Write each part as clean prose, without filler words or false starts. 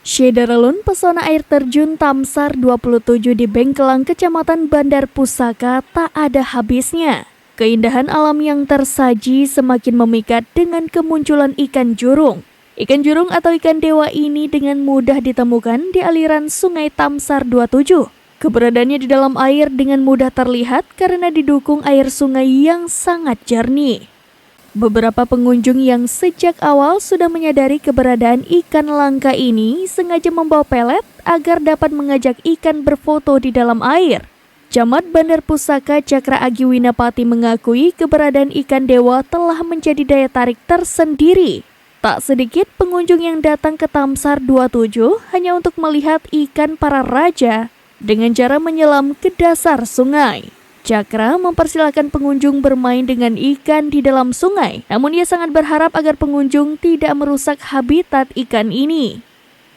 Syederalun pesona air terjun Tamsar 27 di Bengkelang, Kecamatan Bandar Pusaka tak ada habisnya. Keindahan alam yang tersaji semakin memikat dengan kemunculan ikan jurung. Ikan jurung atau ikan dewa ini dengan mudah ditemukan di aliran Sungai Tamsar 27. Keberadaannya di dalam air dengan mudah terlihat karena didukung air sungai yang sangat jernih. Beberapa pengunjung yang sejak awal sudah menyadari keberadaan ikan langka ini sengaja membawa pelet agar dapat mengajak ikan berfoto di dalam air. Camat Bandar Pusaka Cakra Agi Winapati mengakui keberadaan ikan dewa telah menjadi daya tarik tersendiri. Tak sedikit pengunjung yang datang ke Tamsar 27 hanya untuk melihat ikan para raja dengan cara menyelam ke dasar sungai. Cakra mempersilahkan pengunjung bermain dengan ikan di dalam sungai, namun ia sangat berharap agar pengunjung tidak merusak habitat ikan ini.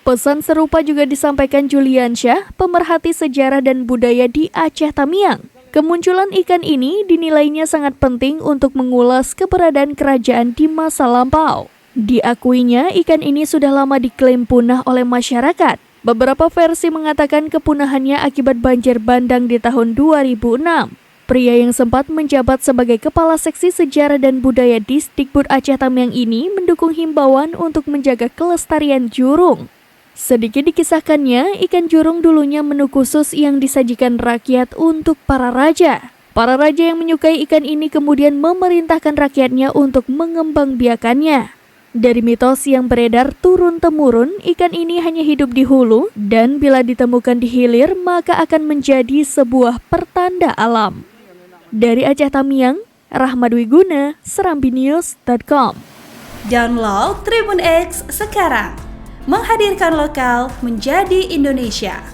Pesan serupa juga disampaikan Juliansyah, pemerhati sejarah dan budaya di Aceh Tamiang. Kemunculan ikan ini dinilainya sangat penting untuk mengulas keberadaan kerajaan di masa lampau. Diakuinya, ikan ini sudah lama diklaim punah oleh masyarakat. Beberapa versi mengatakan kepunahannya akibat banjir bandang di tahun 2006. Pria yang sempat menjabat sebagai Kepala Seksi Sejarah dan Budaya Disdikbud Aceh Tamiang ini mendukung himbauan untuk menjaga kelestarian jurung. Sedikit dikisahkannya, ikan jurung dulunya menu khusus yang disajikan rakyat untuk para raja. Para raja yang menyukai ikan ini kemudian memerintahkan rakyatnya untuk mengembangbiakannya. Dari mitos yang beredar turun-temurun, ikan ini hanya hidup di hulu dan bila ditemukan di hilir maka akan menjadi sebuah pertanda alam. Dari Aceh Tamiang, Rahmat Wiguna, serambinews.com. Download Tribun X sekarang, menghadirkan lokal menjadi Indonesia.